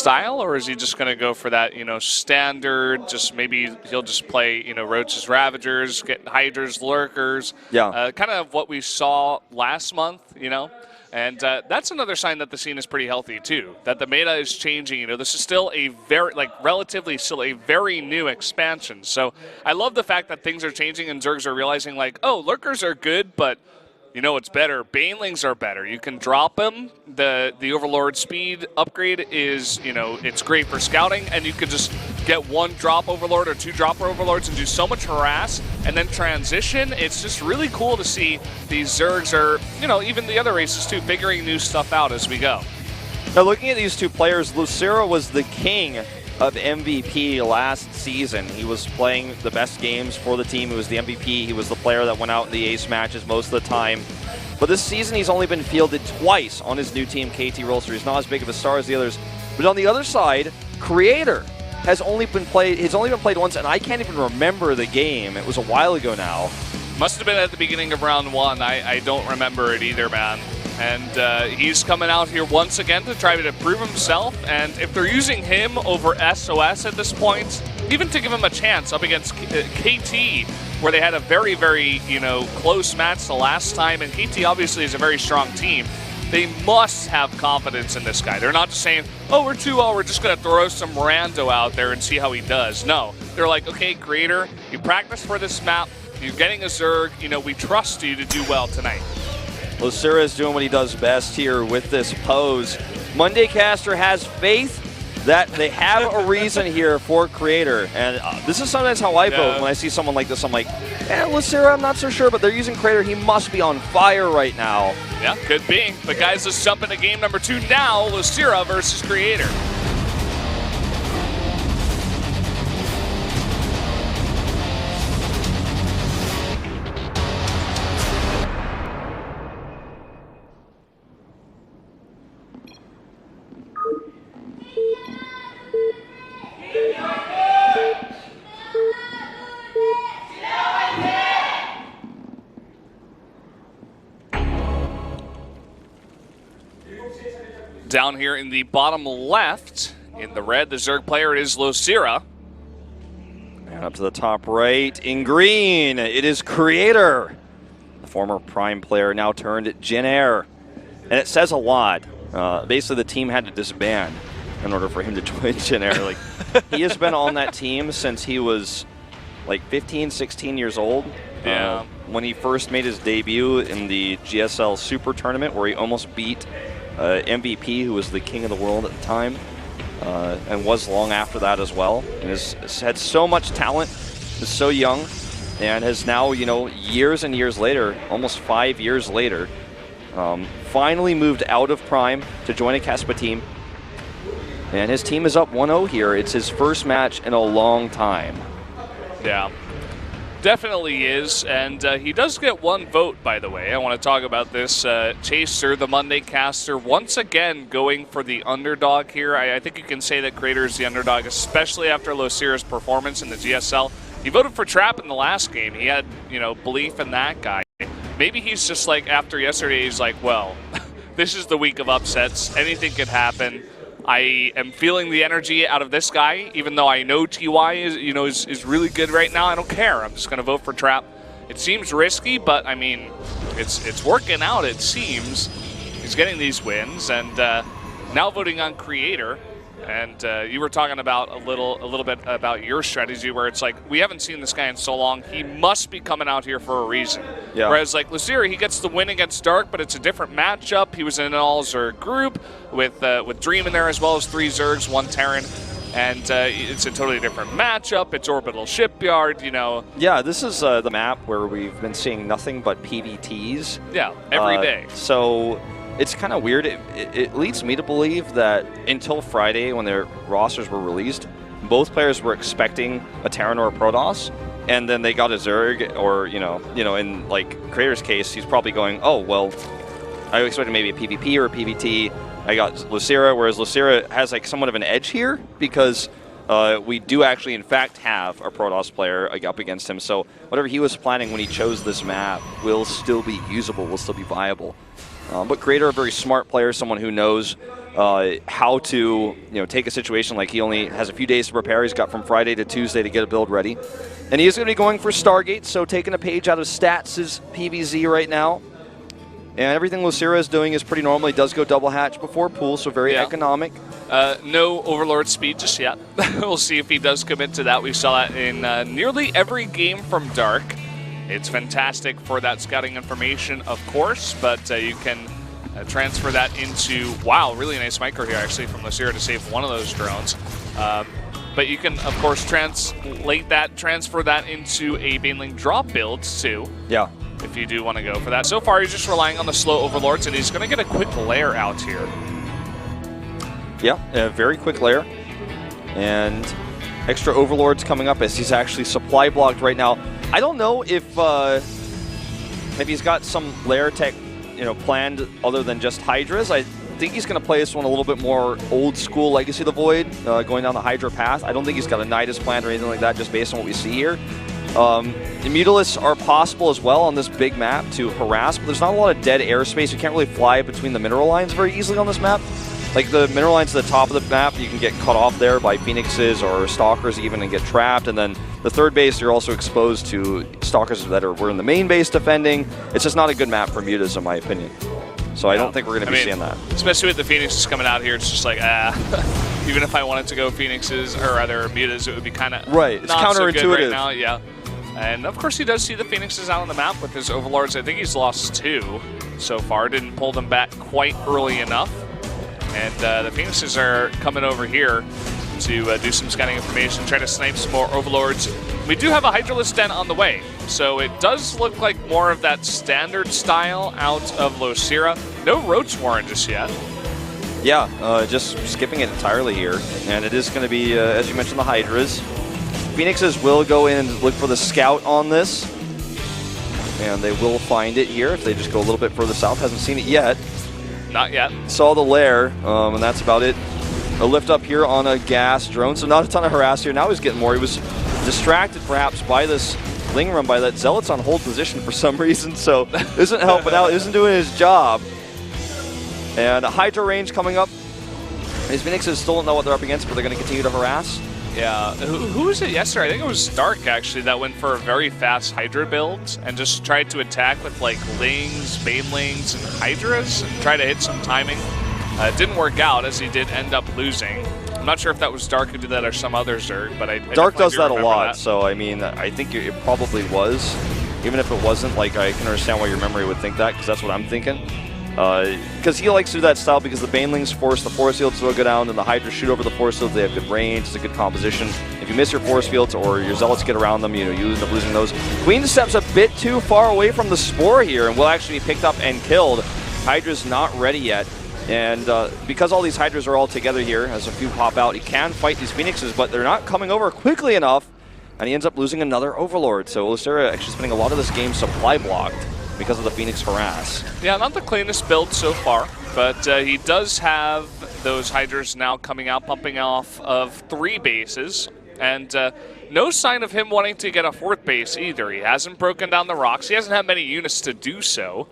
style, or is he just going to go for that, standard, just maybe he'll just play, Roaches, Ravagers, get Hydras, Lurkers, kind of what we saw last month, And that's another sign that the scene is pretty healthy, too, that the meta is changing. This is still a relatively still a very new expansion. So I love the fact that things are changing and Zergs are realizing, oh, Lurkers are good, but what's better? Banelings are better. You can drop them. The Overlord speed upgrade is, it's great for scouting, and you can just get one drop Overlord or two drop Overlords and do so much harass and then transition. It's just really cool to see these Zergs are, even the other races too, figuring new stuff out as we go. Now looking at these two players, Losira was the king of MVP last season. He was playing the best games for the team. He was the MVP. He was the player that went out in the ace matches most of the time. But this season, he's only been fielded twice on his new team, KT Rolster. He's not as big of a star as the others. But on the other side, Creator has only been played. He's only been played once, and I can't even remember the game. It was a while ago now. Must have been at the beginning of round one. I don't remember it either, man. And he's coming out here once again to try to prove himself. And if they're using him over SOS at this point, even to give him a chance up against KT, where they had a very, very, close match the last time, and KT obviously is a very strong team, they must have confidence in this guy. They're not just saying, oh, we're too well, we're just going to throw some rando out there and see how he does. No, they're like, okay, Creator, you practiced for this map, you're getting a Zerg, we trust you to do well tonight. Losira is doing what he does best here with this pose. Monday Caster has faith that they have a reason here for Creator. And this is sometimes how I vote when I see someone like this. I'm like, Losira, I'm not so sure, but they're using Creator. He must be on fire right now. Yeah, could be. But guys, let's jump into game number 2 now. Losira versus Creator. Down here in the bottom left, in the red, the Zerg player is Losira. And up to the top right, in green, it is Creator. The former Prime player now turned Jin Air. And it says a lot. Basically, the team had to disband in order for him to join Jin Air. He has been on that team since he was 15, 16 years old. Yeah. When he first made his debut in the GSL Super Tournament, where he almost beat MVP, who was the king of the world at the time, and was long after that as well. And has had so much talent, is so young, and has now, years and years later, almost 5 years later, finally moved out of Prime to join a Caspa team. And his team is up 1-0 here. It's his first match in a long time. Yeah. Definitely is, and he does get one vote, by the way. I want to talk about this. Chaser, the Monday Caster, once again going for the underdog here. I think you can say that Creator is the underdog, especially after Losira's performance in the GSL. He voted for Trap in the last game. He had, belief in that guy. Maybe he's just after yesterday, he's like, well, this is the week of upsets. Anything could happen. I am feeling the energy out of this guy, even though I know TY is really good right now. I don't care. I'm just going to vote for Trap. It seems risky, but I mean, it's working out. It seems he's getting these wins, and now voting on Creator. And you were talking about a little bit about your strategy, where it's like, we haven't seen this guy in so long. He must be coming out here for a reason. Yeah. Whereas Losira, he gets the win against Dark, but it's a different matchup. He was in an all-Zerg group with Dream in there, as well as 3 Zergs, 1 Terran. And it's a totally different matchup. It's Orbital Shipyard, Yeah, this is the map where we've been seeing nothing but PVTs. Yeah, every day. So it's kind of weird. It leads me to believe that until Friday, when their rosters were released, both players were expecting a Terran or a Protoss, and then they got a Zerg, or in Creator's case, he's probably going, oh well, I expected maybe a PvP or a PvT. I got Losira, whereas Losira has somewhat of an edge here because we do actually, in fact, have a Protoss player up against him. So whatever he was planning when he chose this map will still be usable, will still be viable. But Creator, a very smart player, someone who knows how to take a situation like he only has a few days to prepare. He's got from Friday to Tuesday to get a build ready. And he is going to be going for Stargate, so taking a page out of Stats' PVZ right now. And everything Losira is doing is pretty normal. He does go double hatch before pool, so very economic. No Overlord speed just yet. We'll see if he does commit to that. We saw that in nearly every game from Dark. It's fantastic for that scouting information, of course, but you can transfer that into, wow, really nice micro here actually from Losira to save one of those drones. But you can, of course, transfer that into a Baneling drop build too. Yeah. If you do want to go for that. So far, he's just relying on the slow Overlords, and he's going to get a quick lair out here. Yeah, a very quick lair. And extra Overlords coming up as he's actually supply blocked right now. I don't know if maybe he's got some lair tech planned other than just Hydras. I think he's going to play this one a little bit more old school Legacy of the Void, going down the Hydra path. I don't think he's got a Nidus planned or anything like that, just based on what we see here. The Mutalisks are possible as well on this big map to harass, but there's not a lot of dead airspace. You can't really fly between the mineral lines very easily on this map. Like the mineral lines at the top of the map, you can get cut off there by Phoenixes or Stalkers even and get trapped. And then the third base, you're also exposed to Stalkers that were in the main base defending. It's just not a good map for Mutas, in my opinion. So I don't think we're going to be seeing that. Especially with the Phoenixes coming out here, it's just like, even if I wanted to go Phoenixes or other Mutas, it would be kind of it's counterintuitive so good right now. Yeah. And of course he does see the Phoenixes out on the map with his Overlords. I think he's lost 2 so far. Didn't pull them back quite early enough. And the Phoenixes are coming over here to do some scouting information, try to snipe some more Overlords. We do have a Hydralisk Den on the way, so it does look like more of that standard style out of Losira. No Roach Warren just yet. Yeah, just skipping it entirely here. And it is going to be, as you mentioned, the Hydras. Phoenixes will go in and look for the scout on this. And they will find it here if they just go a little bit further south. Hasn't seen it yet. Not yet. Saw the lair, and that's about it. A lift up here on a gas drone, so not a ton of harass here. Now he's getting more. He was distracted perhaps by this Ling run by that Zealot's on hold position for some reason, so isn't helping out, isn't doing his job. And a Hydra range coming up. These Phoenixes still don't know what they're up against, but they're going to continue to harass. Yeah, who was it yesterday? I think it was Stark, actually, that went for a very fast Hydra build and just tried to attack with, like, Lings, Banelings, and Hydras and try to hit some timing. It didn't work out, as he did end up losing. I'm not sure if that was Dark who did that or some other Zerg, but I Dark does that a lot, so, I mean, I think it probably was. Even if it wasn't, like, I can understand why your memory would think that, because that's what I'm thinking. Because he likes to do that style because the Banelings force the force fields to go down and the Hydras shoot over the force fields. They have good range, it's a good composition. If you miss your force fields or your Zealots get around them, you end up losing those. Queen steps a bit too far away from the Spore here and will actually be picked up and killed. Hydra's not ready yet. And because all these Hydras are all together here, as a few pop out, he can fight these Phoenixes, but they're not coming over quickly enough. And he ends up losing another Overlord. So Losira actually spending a lot of this game supply blocked because of the Phoenix harass. Yeah, not the cleanest build so far, but he does have those Hydras now coming out, pumping off of 3 bases, and no sign of him wanting to get a 4th base either. He hasn't broken down the rocks. He hasn't had many units to do so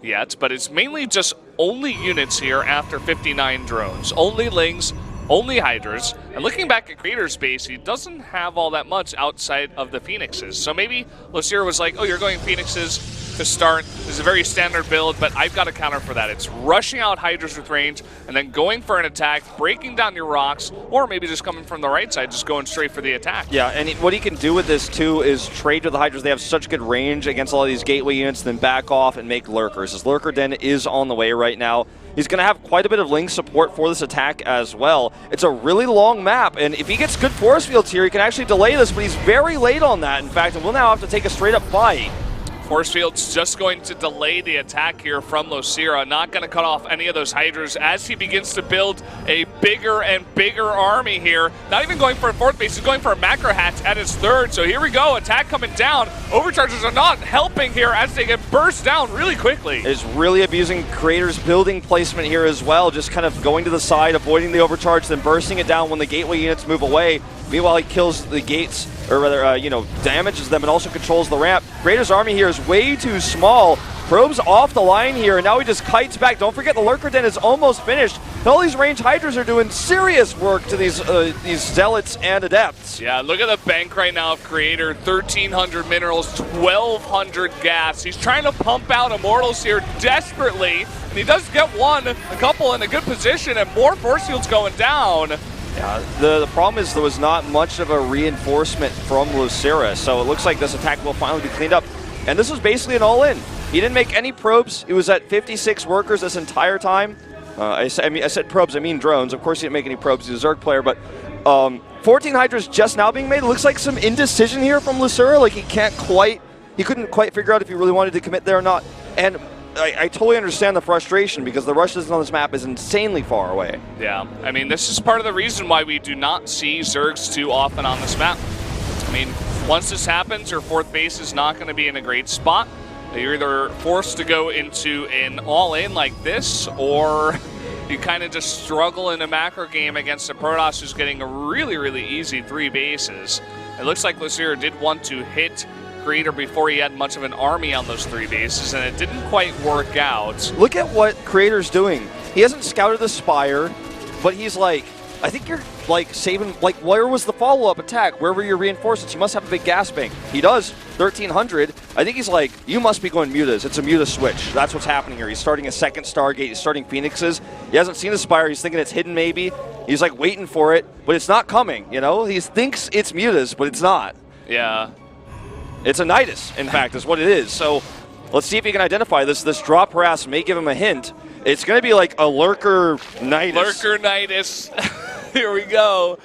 yet, but it's mainly just only units here after 59 drones. Only Lings, only Hydras. And looking back at Creator's base, he doesn't have all that much outside of the Phoenixes. So maybe Losira was like, oh, you're going Phoenixes to start. This is a very standard build, but I've got a counter for that. It's rushing out Hydras with range and then going for an attack, breaking down your rocks, or maybe just coming from the right side, just going straight for the attack. Yeah, and what he can do with this too is trade with the Hydras. They have such good range against all of these gateway units, then back off and make lurkers. His lurker den is on the way right now. He's going to have quite a bit of Ling support for this attack as well. It's a really long map, and if he gets good force fields here, he can actually delay this, but he's very late on that, in fact, and we'll now have to take a straight-up fight. Force Field's just going to delay the attack here from Losira, not going to cut off any of those Hydras as he begins to build a bigger and bigger army here. Not even going for a 4th base, he's going for a macro hatch at his 3rd. So here we go, attack coming down. Overcharges are not helping here as they get burst down really quickly. Is really abusing Creator's building placement here as well, just kind of going to the side, avoiding the overcharge, then bursting it down when the gateway units move away. Meanwhile, he kills the gates, or rather, damages them and also controls the ramp. Creator's army here is way too small Probes off the line here, and now he just kites back. Don't forget, the Lurker Den is almost finished. All these range Hydras are doing serious work to these Zealots and Adepts. Yeah, look at the bank right now of Creator. 1,300 minerals, 1,200 gas. He's trying to pump out Immortals here desperately, and he does get one, a couple in a good position, and more force fields going down. Yeah, the problem is there was not much of a reinforcement from Losira, so it looks like this attack will finally be cleaned up. And this was basically an all-in. He didn't make any probes. He was at 56 workers this entire time. I said probes, I mean drones. Of course he didn't make any probes. He's a Zerg player, but 14 Hydras just now being made. It looks like some indecision here from Losira. Like he couldn't quite figure out if he really wanted to commit there or not. And I totally understand the frustration because the rush distance on this map is insanely far away. Yeah, I mean, this is part of the reason why we do not see Zergs too often on this map. I mean, once this happens, your fourth base is not going to be in a great spot. You're either forced to go into an all-in like this, or you kind of just struggle in a macro game against a Protoss who's getting a really, really easy 3 bases. It looks like Losira did want to hit Creator before he had much of an army on those 3 bases, and it didn't quite work out. Look at what Creator's doing. He hasn't scouted the Spire, but he's like, I think you're like saving, like where was the follow-up attack? Where were your reinforcements? You must have a big gas bank. He does, 1,300. I think he's like, you must be going mutas. It's a muta switch. That's what's happening here. He's starting a second Stargate. He's starting Phoenixes. He hasn't seen the Spire. He's thinking it's hidden maybe. He's like waiting for it, but it's not coming, you know? He thinks it's mutas, but it's not. Yeah. It's a Nidus, in fact, is what it is. So let's see if he can identify this. This drop harass may give him a hint. It's going to be like a Lurker Nidus. Lurker Nidus. Here we go.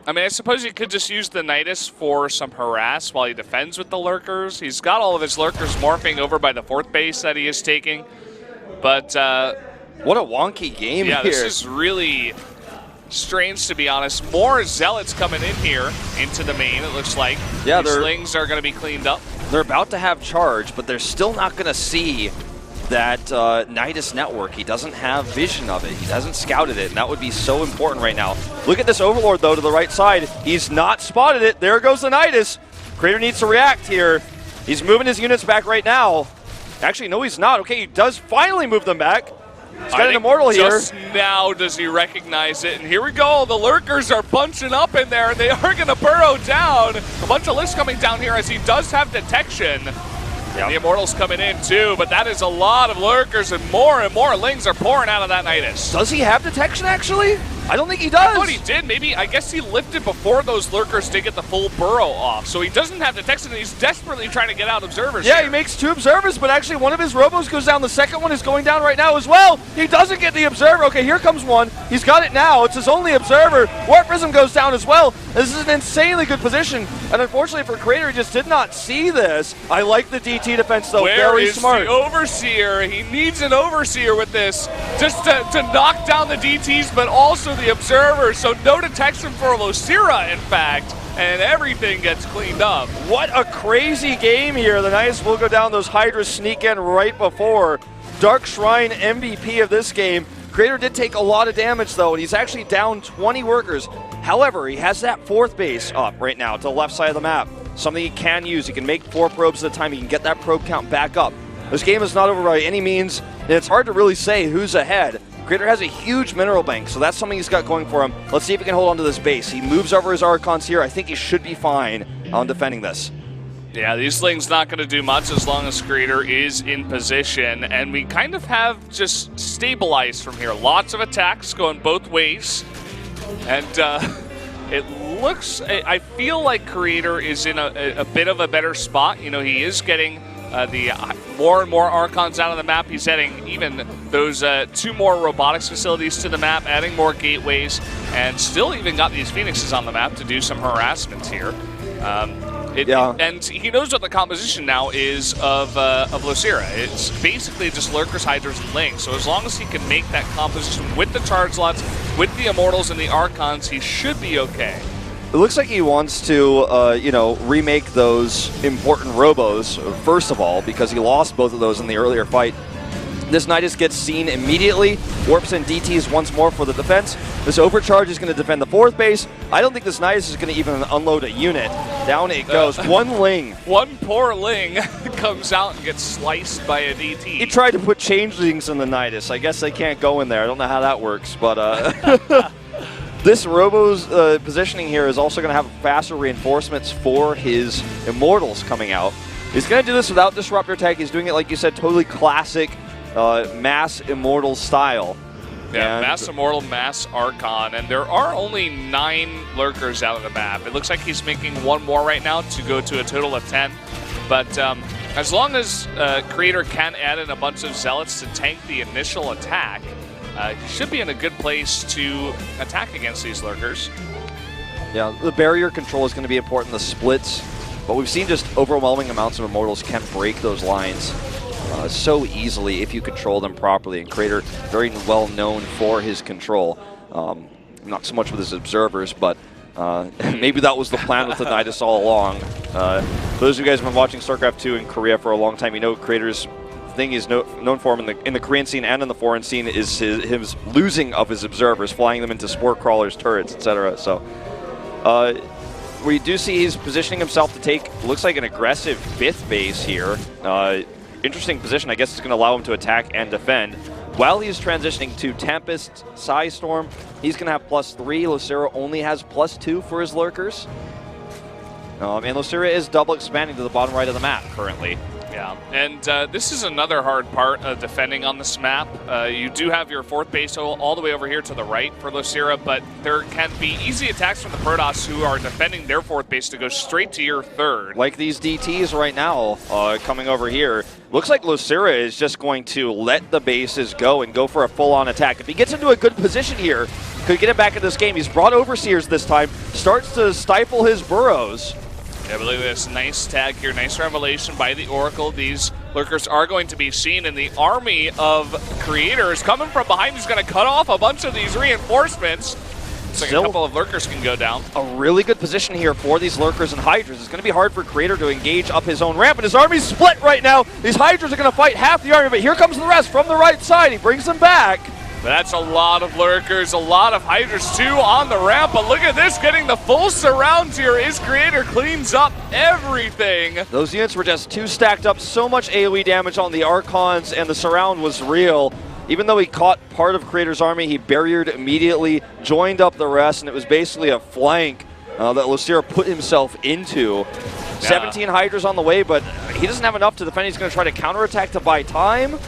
I mean, I suppose he could just use the Nidus for some harass while he defends with the Lurkers. He's got all of his Lurkers morphing over by the 4th base that he is taking. But what a wonky game here. Yeah, this is really strange, to be honest. More Zealots coming in here into the main, it looks like. Yeah, these slings are going to be cleaned up. They're about to have charge, but they're still not going to see that Nidus network. He doesn't have vision of it. He hasn't scouted it, and that would be so important right now. Look at this Overlord, though, to the right side. He's not spotted it. There goes the Nidus. Creator needs to react here. He's moving his units back right now. Actually, no, he's not. Okay, he does finally move them back. He's got an Immortal here. Just now does he recognize it, and here we go. The Lurkers are bunching up in there, and they are going to burrow down. A bunch of lifts coming down here as he does have detection. Yep. The Immortals coming in too, but that is a lot of Lurkers, and more Lings are pouring out of that Nidus. Does he have detection, actually? I don't think he does. I thought he did. Maybe, I guess he lifted before those Lurkers did get the full burrow off. So he doesn't have detection, and he's desperately trying to get out Observers. Yeah, here. He makes 2 Observers, but actually one of his Robos goes down. The second one is going down right now as well. He doesn't get the Observer. Okay, here comes one. He's got it now. It's his only Observer. Warp Prism goes down as well. This is an insanely good position, and unfortunately for Creator, he just did not see this. I like the DT defense, though. Very smart. Where is the Overseer? He needs an Overseer with this, just to knock down the DTs, but also the Observers. So no detection for Losira, in fact, and everything gets cleaned up. What a crazy game here. The Nidus will go down. Those Hydras sneak in right before. Dark Shrine MVP of this game. Creator did take a lot of damage, though, and he's actually down 20 workers. However, he has that 4th base up right now to the left side of the map. Something he can use. He can make 4 probes at a time. He can get that probe count back up. This game is not over by any means, and it's hard to really say who's ahead. Creator has a huge mineral bank, so that's something he's got going for him. Let's see if he can hold on to this base. He moves over his Archons here. I think he should be fine on defending this. Yeah, these slings not going to do much as long as Creator is in position, and we kind of have just stabilized from here. Lots of attacks going both ways, and it looks, I feel like Creator is in a bit of a better spot. You know, he is getting the more and more Archons out of the map. He's adding even those 2 more robotics facilities to the map, adding more gateways, and still even got these Phoenixes on the map to do some harassment here. And he knows what the composition now is of Losira. It's basically just Lurkers, Hydras, and Lings. So as long as he can make that composition with the charge slots, with the Immortals and the Archons, he should be okay. It looks like he wants to, remake those important Robos, first of all, because he lost both of those in the earlier fight. This Nidus gets seen immediately, warps in DTs once more for the defense. This overcharge is going to defend the 4th base. I don't think this Nidus is going to even unload a unit. Down it goes. One Ling. One poor Ling comes out and gets sliced by a DT. He tried to put changelings in the Nidus. I guess they can't go in there. I don't know how that works, but this Robo's positioning here is also going to have faster reinforcements for his Immortals coming out. He's going to do this without Disruptor Tech. He's doing it, like you said, totally classic mass Immortal style. Yeah, mass Immortal, mass Archon, and there are only 9 lurkers out of the map. It looks like he's making one more right now to go to a total of 10. But as long as Creator can add in a bunch of Zealots to tank the initial attack, he should be in a good place to attack against these lurkers. Yeah, the barrier control is going to be important, the splits. But we've seen just overwhelming amounts of Immortals can break those lines so easily if you control them properly. And Creator, very well known for his control. Not so much with his observers, but maybe that was the plan with the Nidus all along. For those of you guys who have been watching StarCraft 2 in Korea for a long time, you know Creator's thing he's known for him in the Korean scene and in the foreign scene is his losing of his observers, flying them into spore crawlers, turrets, etc. So we do see he's positioning himself to take, looks like an aggressive 5th base here. Interesting position. I guess it's going to allow him to attack and defend. While he's transitioning to Tempest, Psystorm, he's going to have +3. Losira only has +2 for his lurkers. And Losira is double expanding to the bottom right of the map currently. Yeah, and this is another hard part of defending on this map. You do have your 4th base all the way over here to the right for Losira, but there can be easy attacks from the Protoss who are defending their 4th base to go straight to your 3rd. Like these DTs right now coming over here. Looks like Losira is just going to let the bases go and go for a full-on attack. If he gets into a good position here, could get him back in this game. He's brought Overseers this time, starts to stifle his burrows. Yeah, but look at this nice tag here, nice revelation by the Oracle. These lurkers are going to be seen, and the army of creators coming from behind is going to cut off a bunch of these reinforcements. So a couple of lurkers can go down. A really good position here for these lurkers and Hydras. It's going to be hard for Creator to engage up his own ramp, and his army's split right now. These Hydras are going to fight half the army, but here comes the rest from the right side. He brings them back. But that's a lot of lurkers, a lot of Hydras too on the ramp, but look at this, getting the full surround here. His Creator cleans up everything. Those units were just too stacked up, so much AoE damage on the Archons, and the surround was real. Even though he caught part of Creator's army, he barriered immediately, joined up the rest, and it was basically a flank that Losira put himself into. Yeah. 17 Hydras on the way, but he doesn't have enough to defend. He's going to try to counterattack to buy time.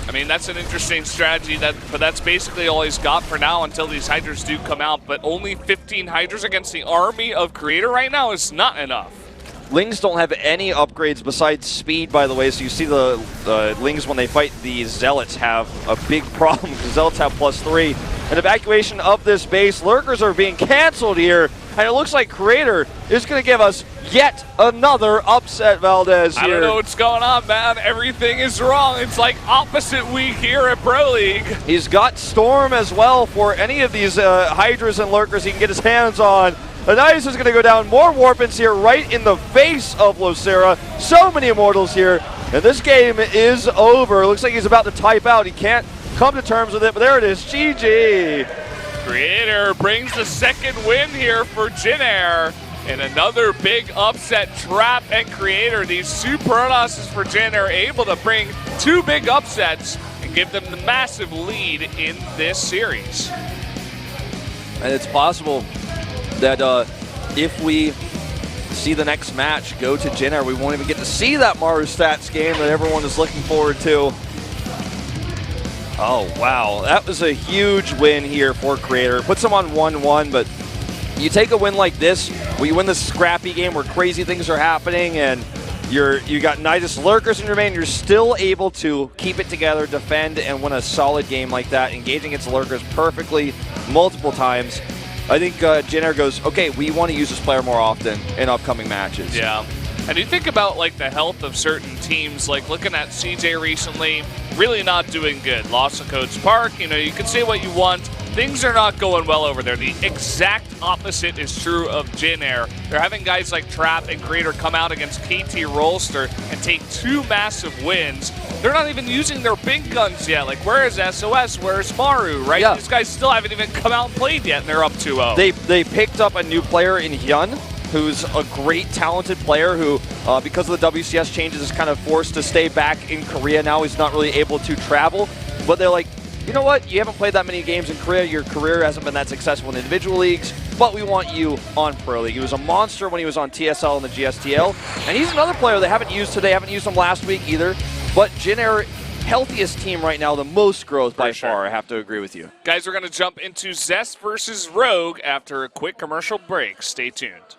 I mean, that's an interesting strategy, but that's basically all he's got for now until these Hydras do come out. But only 15 Hydras against the army of Creator right now is not enough. Lings don't have any upgrades besides speed, by the way, so you see the Lings, when they fight the Zealots, have a big problem because Zealots have +3. An evacuation of this base. Lurkers are being canceled here, and it looks like Creator is going to give us yet another upset, Valdez, here. I don't know what's going on, man. Everything is wrong. It's like opposite week here at Pro League. He's got Storm as well for any of these Hydras and Lurkers he can get his hands on. Nidus is going to go down. More Warpins here right in the face of Losira. So many Immortals here. And this game is over. Looks like he's about to type out. He can't come to terms with it, but there it is. GG. Creator brings the 2nd win here for Jin Air. And another big upset. Trap and Creator. These 2 Protosses for Jin are able to bring 2 big upsets and give them the massive lead in this series. And it's possible that if we see the next match go to Jin Air, we won't even get to see that Maru Stats game that everyone is looking forward to. Oh, wow. That was a huge win here for Creator. Puts them on 1-1, but you take a win like this, where you win this scrappy game where crazy things are happening, and you got Nidus Lurkers in your main, you're still able to keep it together, defend, and win a solid game like that, engaging its Lurkers perfectly multiple times. I think Jin Air goes, okay, we want to use this player more often in upcoming matches. Yeah. And you think about like the health of certain teams, like looking at CJ recently, really not doing good. Lost to Coach Park, you know, you can say what you want. Things are not going well over there. The exact opposite is true of Jin Air. They're having guys like Trap and Creator come out against KT Rolster and take 2 massive wins. they're not even using their big guns yet. Like, where is SOS? Where's Maru, right? Yeah. These guys still haven't even come out and played yet, and they're up 2-0. They picked up a new player in Hyun, who's a great, talented player who, because of the WCS changes, is kind of forced to stay back in Korea now. He's not really able to travel. But they're like, you know what? You haven't played that many games in Korea. Your career hasn't been that successful in individual leagues, but we want you on Pro League. He was a monster when he was on TSL and the GSTL. And he's another player they haven't used today, haven't used him last week either. But Jin Air, healthiest team right now, the most growth by far, I have to agree with you. Guys, we're going to jump into Zest versus Rogue after a quick commercial break. Stay tuned.